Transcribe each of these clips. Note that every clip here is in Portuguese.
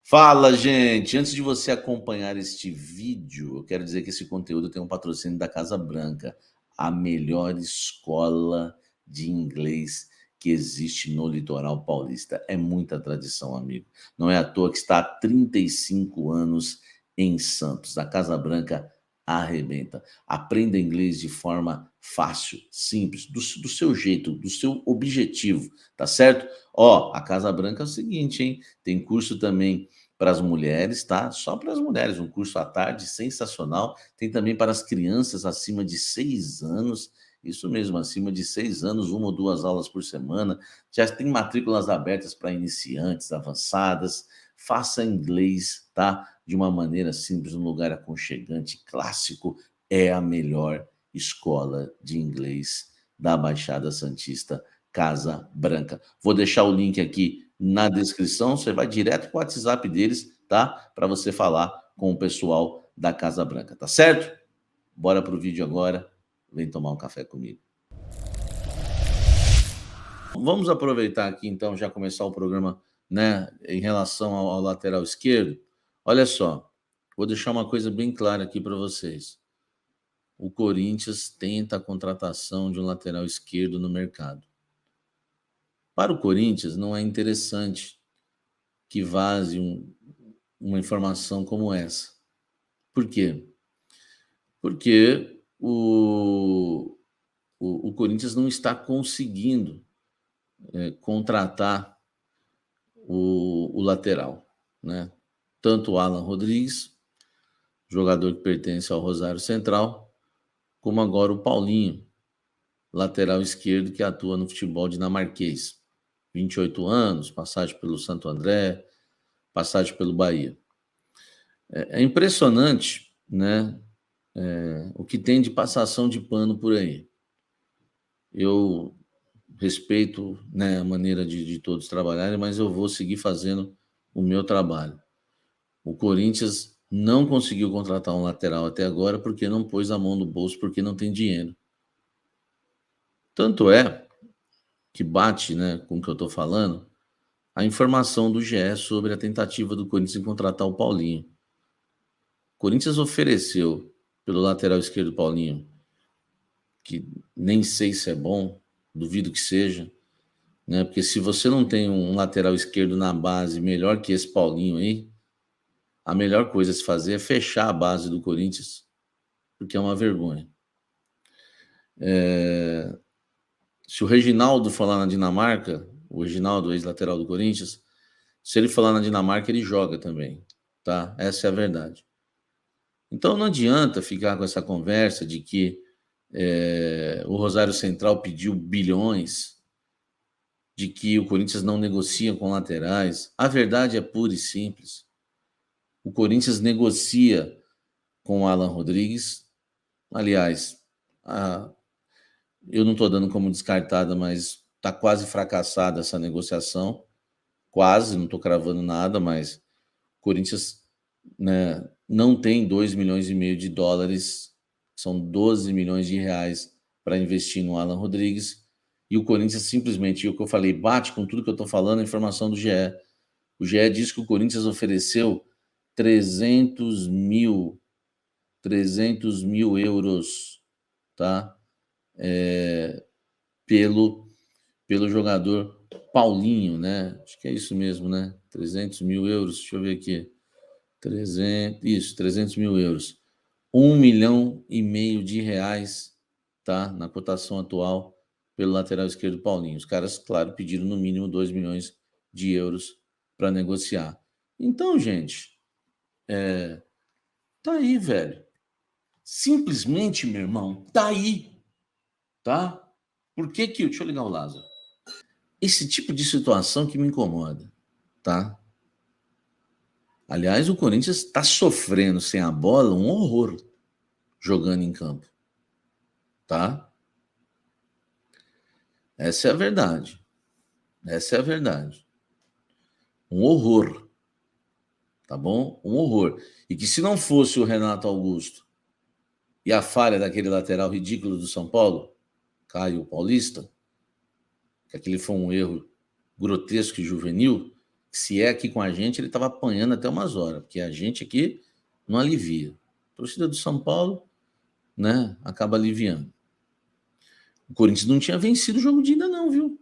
Fala, gente! Antes de você acompanhar este vídeo, eu quero dizer que esse conteúdo tem um patrocínio da Casa Branca, a melhor escola de inglês que existe no litoral paulista. É muita tradição, amigo. Não é à toa que está há 35 anos em Santos. A Casa Branca arrebenta. Aprenda inglês de forma fácil, simples, do seu jeito, do seu objetivo, tá certo? Ó, a Casa Branca é o seguinte, hein? Tem curso também para as mulheres, tá? Só para as mulheres, um curso à tarde sensacional. Tem também para as crianças acima de 6 anos, isso mesmo, acima de 6 anos, 1 ou 2 aulas por semana. Já tem matrículas abertas para iniciantes, avançadas. Faça inglês, tá? De uma maneira simples, num lugar aconchegante, clássico. É a melhor escola de inglês da Baixada Santista, Casa Branca. Vou deixar o link aqui na descrição, você vai direto para o WhatsApp deles, tá? Para você falar com o pessoal da Casa Branca, tá certo? Bora pro vídeo agora, vem tomar um café comigo. Vamos aproveitar aqui então, já começar o programa, né, em relação ao lateral esquerdo. Olha só, vou deixar uma coisa bem clara aqui para vocês. O Corinthians tenta a contratação de um lateral esquerdo no mercado. Para o Corinthians não é interessante que vaze uma informação como essa. Por quê? Porque o Corinthians não está conseguindo contratar o lateral, né? Tanto o Alan Rodrigues, jogador que pertence ao Rosário Central, como agora o Paulinho, lateral esquerdo que atua no futebol dinamarquês. 28 anos, passagem pelo Santo André, passagem pelo Bahia. É impressionante, né? O que tem de passação de pano por aí. Eu respeito, né, a maneira de todos trabalharem, mas eu vou seguir fazendo o meu trabalho. O Corinthians não conseguiu contratar um lateral até agora porque não pôs a mão no bolso, porque não tem dinheiro. Tanto é que bate, né, com o que eu estou falando, a informação do GE sobre a tentativa do Corinthians em contratar o Paulinho. O Corinthians ofereceu pelo lateral esquerdo Paulinho, que nem sei se é bom, duvido que seja, né? Porque se você não tem um lateral esquerdo na base melhor que esse Paulinho aí, a melhor coisa a se fazer é fechar a base do Corinthians, porque é uma vergonha. Se o Reginaldo falar na Dinamarca, o Reginaldo, ex-lateral do Corinthians, se ele falar na Dinamarca, ele joga também, tá? Essa é a verdade. Então não adianta ficar com essa conversa de que o Rosário Central pediu bilhões, de que o Corinthians não negocia com laterais. A verdade é pura e simples. O Corinthians negocia com o Alan Rodrigues. Aliás, eu não estou dando como descartada, mas está quase fracassada essa negociação. Quase, não estou cravando nada, mas o Corinthians, né, não tem 2,5 milhões de dólares, são 12 milhões de reais para investir no Alan Rodrigues. E o Corinthians simplesmente, o que eu falei, bate com tudo que eu estou falando, a informação do GE. O GE diz que o Corinthians ofereceu 300 mil euros, tá? Pelo jogador Paulinho, né? Acho que é isso mesmo, né? 300 mil euros, deixa eu ver aqui. 300 mil euros. 1,5 milhão de reais, tá? Na cotação atual, pelo lateral esquerdo Paulinho. Os caras, claro, pediram no mínimo 2 milhões de euros para negociar. Então, gente, tá aí, velho. Simplesmente, meu irmão, tá aí, tá? Por que que... Deixa eu ligar o Lázaro. Esse tipo de situação que me incomoda, tá? Aliás, o Corinthians está sofrendo sem a bola um horror jogando em campo, tá? Essa é a verdade. Essa é a verdade. Um horror, tá bom? Um horror. E que se não fosse o Renato Augusto e a falha daquele lateral ridículo do São Paulo, Caio Paulista, que aquele foi um erro grotesco e juvenil, Se é aqui com a gente, ele estava apanhando até umas horas, porque a gente aqui não alivia. A torcida do São Paulo, né, acaba aliviando. O Corinthians não tinha vencido o jogo de ida não, viu?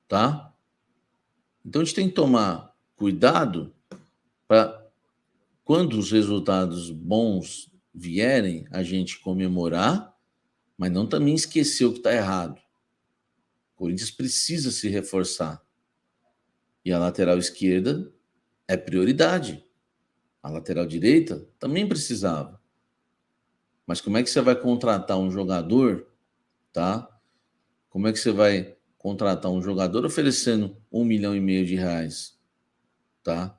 Tá? Então a gente tem que tomar cuidado para quando os resultados bons vierem, a gente comemorar, mas não também esquecer o que está errado. O Corinthians precisa se reforçar. E a lateral esquerda é prioridade. A lateral direita também precisava. Mas como é que você vai contratar um jogador, tá? Como é que você vai contratar um jogador oferecendo R$1,5 milhão, tá?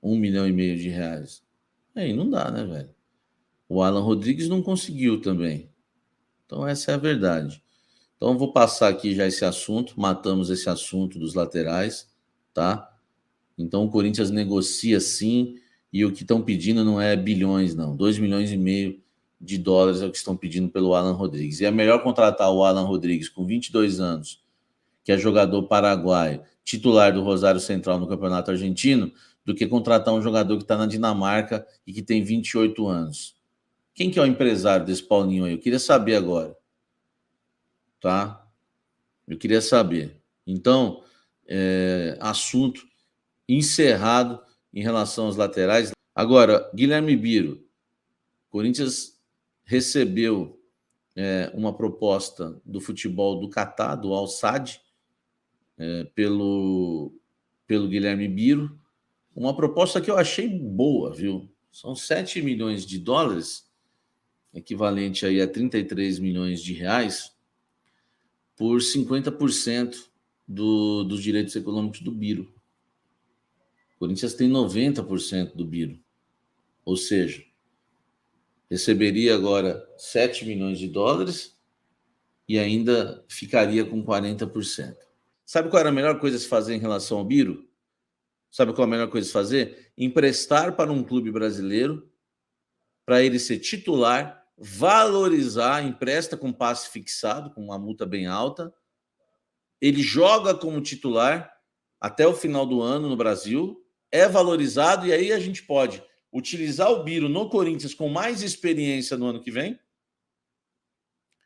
R$1,5 milhão. Aí não dá, né, velho? O Alan Rodrigues não conseguiu também. Então essa é a verdade. Então eu vou passar aqui já esse assunto, matamos esse assunto dos laterais, tá? Então o Corinthians negocia sim, e o que estão pedindo não é bilhões, não. $2,5 milhões é o que estão pedindo pelo Alan Rodrigues. E é melhor contratar o Alan Rodrigues com 22 anos, que é jogador paraguaio, titular do Rosário Central no Campeonato Argentino, do que contratar um jogador que está na Dinamarca e que tem 28 anos. Quem que é o empresário desse Paulinho aí? Eu queria saber agora. Tá? Eu queria saber. Então, assunto encerrado em relação aos laterais. Agora, Guilherme Biro. Corinthians recebeu uma proposta do futebol do Catar, do Al-Sadd, pelo Guilherme Biro. Uma proposta que eu achei boa, viu? São $7 milhões, equivalente aí a R$33 milhões, por 50% dos direitos econômicos do Biro. O Corinthians tem 90% do Biro. Ou seja, receberia agora $7 milhões e ainda ficaria com 40%. Sabe qual era a melhor coisa a se fazer em relação ao Biro? Sabe qual é a melhor coisa a se fazer? Emprestar para um clube brasileiro, para ele ser titular, valorizar, empresta com passe fixado, com uma multa bem alta. Ele joga como titular até o final do ano no Brasil, é valorizado, e aí a gente pode utilizar o Biro no Corinthians com mais experiência no ano que vem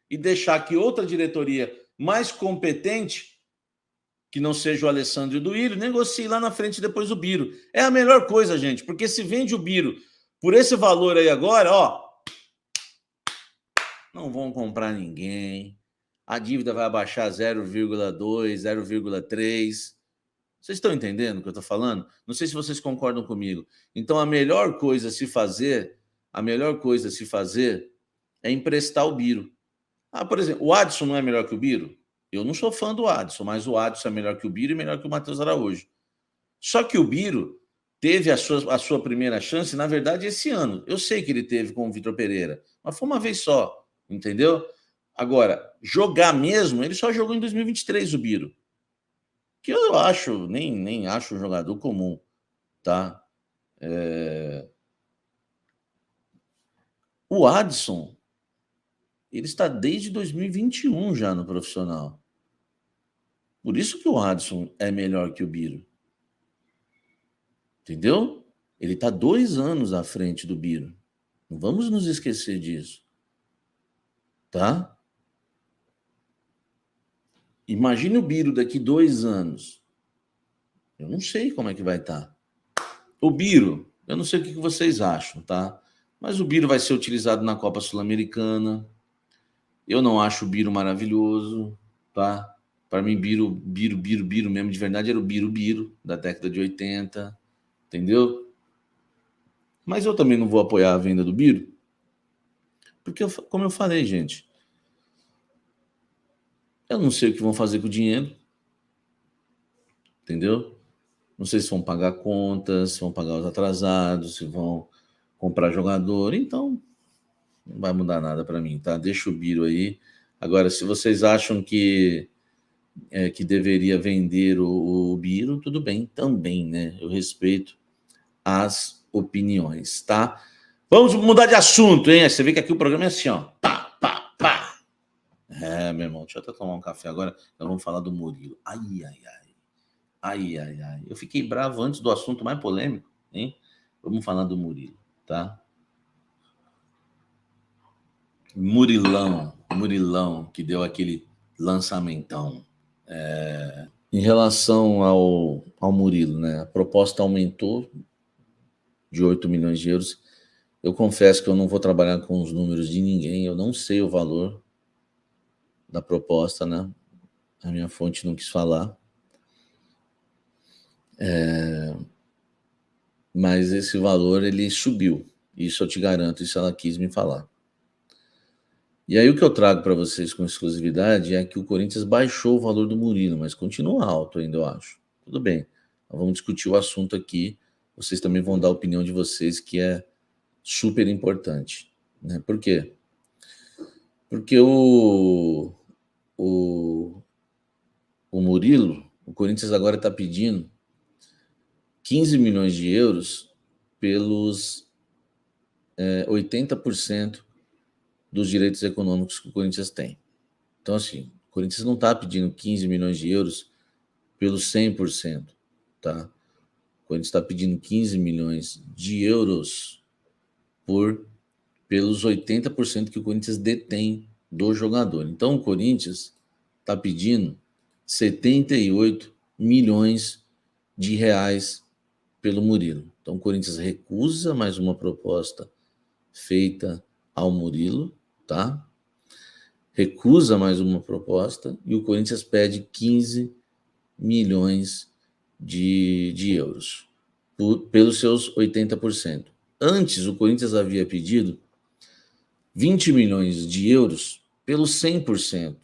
e deixar que outra diretoria mais competente, que não seja o Alessandro e o Duílio, negocie lá na frente depois o Biro. É a melhor coisa, gente, porque se vende o Biro por esse valor aí agora, ó, não vão comprar ninguém, a dívida vai abaixar 0,2, 0,3. Vocês estão entendendo o que eu estou falando? Não sei se vocês concordam comigo. Então, a melhor coisa a se fazer é emprestar o Biro. Por exemplo, o Adson não é melhor que o Biro? Eu não sou fã do Adson, mas o Adson é melhor que o Biro e melhor que o Matheus Araújo. Só que o Biro teve a sua primeira chance, na verdade, esse ano. Eu sei que ele teve com o Vitor Pereira, mas foi uma vez só, entendeu? Agora, jogar mesmo, ele só jogou em 2023, o Biro. Que eu acho, nem acho um jogador comum, tá? O Adson, ele está desde 2021 já no profissional. Por isso que o Adson é melhor que o Biro. Entendeu? Ele está 2 anos à frente do Biro. Não vamos nos esquecer disso. Tá? Imagine o Biro daqui 2 anos. Eu não sei como é que vai estar. O Biro, eu não sei o que vocês acham, tá? Mas o Biro vai ser utilizado na Copa Sul-Americana. Eu não acho o Biro maravilhoso, tá? Para mim, Biro mesmo, de verdade, era o Biro, da década de 80, entendeu? Mas eu também não vou apoiar a venda do Biro, porque, como eu falei, gente, eu não sei o que vão fazer com o dinheiro, entendeu? Não sei se vão pagar contas, se vão pagar os atrasados, se vão comprar jogador, então não vai mudar nada para mim, tá? Deixa o Biro aí. Agora, se vocês acham que deveria vender o Biro, tudo bem também, né? Eu respeito as opiniões, tá? Vamos mudar de assunto, hein? Você vê que aqui o programa é assim, ó. Pá, pá, pá. Meu irmão, deixa eu até tomar um café agora. Nós vamos falar do Murilo. Ai. Ai, ai, ai. Eu fiquei bravo antes do assunto mais polêmico, hein? Vamos falar do Murilo, tá? Murilão, que deu aquele lançamentão. Em relação ao Murilo, né? A proposta aumentou de 8 milhões de euros. Eu confesso que eu não vou trabalhar com os números de ninguém, eu não sei o valor da proposta, né? A minha fonte não quis falar. Mas esse valor ele subiu. Isso eu te garanto, isso ela quis me falar. E aí o que eu trago para vocês com exclusividade é que o Corinthians baixou o valor do Murilo, mas continua alto ainda, eu acho. Tudo bem. Então, vamos discutir o assunto aqui. Vocês também vão dar a opinião de vocês, que é super importante. Né? Por quê? Porque o, o Murilo, o Corinthians agora está pedindo 15 milhões de euros pelos 80% dos direitos econômicos que o Corinthians tem. Então, assim, o Corinthians não está pedindo 15 milhões de euros pelos 100%, tá? O Corinthians está pedindo 15 milhões de euros pelos 80% que o Corinthians detém do jogador. Então, o Corinthians está pedindo 78 milhões de reais pelo Murilo. Então, o Corinthians recusa mais uma proposta feita ao Murilo, tá? Recusa mais uma proposta e o Corinthians pede 15 milhões de euros pelos seus 80%. Antes, o Corinthians havia pedido 20 milhões de euros pelos 100%.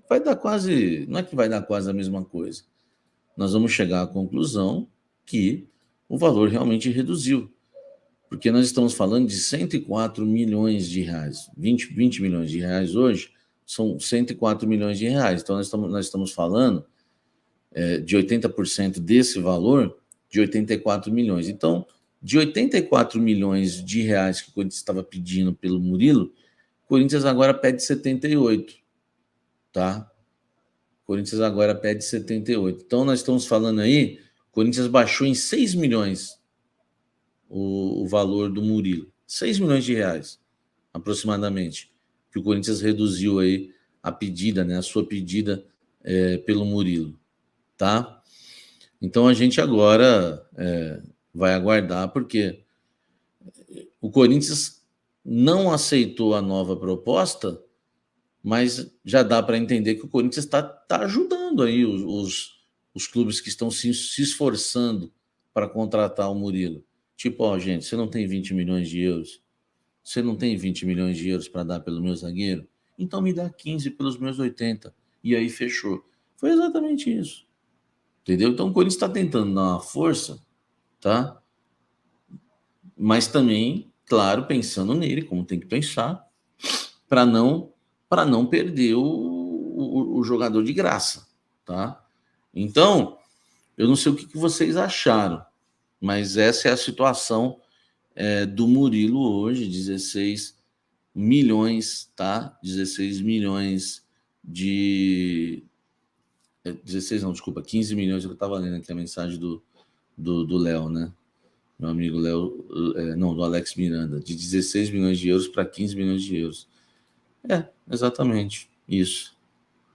Vai dar quase, não é que vai dar quase a mesma coisa. Nós vamos chegar à conclusão que o valor realmente reduziu. Porque nós estamos falando de 104 milhões de reais. 20 milhões de reais hoje são 104 milhões de reais. Então, nós estamos falando de 80% desse valor, de 84 milhões. Então, de 84 milhões de reais que o Corinthians estava pedindo pelo Murilo, o Corinthians agora pede 78, tá? O Corinthians agora pede 78. Então, nós estamos falando aí, o Corinthians baixou em 6 milhões o valor do Murilo. 6 milhões de reais, aproximadamente, que o Corinthians reduziu aí a pedida, né, a sua pedida pelo Murilo, tá? Então a gente agora vai aguardar, porque o Corinthians não aceitou a nova proposta, mas já dá para entender que o Corinthians está ajudando aí os clubes que estão se esforçando para contratar o Murilo. Tipo, ó, gente, você não tem 20 milhões de euros? Você não tem 20 milhões de euros para dar pelo meu zagueiro? Então me dá 15 pelos meus 80. E aí fechou. Foi exatamente isso. Entendeu? Então o Corinthians está tentando dar uma força, tá? Mas também, claro, pensando nele, como tem que pensar, para não perder o jogador de graça, tá? Então, eu não sei o que vocês acharam, mas essa é a situação do Murilo hoje, 16 milhões, tá? 16 milhões de... 16 não, desculpa, 15 milhões, eu estava lendo aqui a mensagem do Léo, né? Meu amigo Léo, não, do Alex Miranda, de 16 milhões de euros para 15 milhões de euros. Exatamente, isso.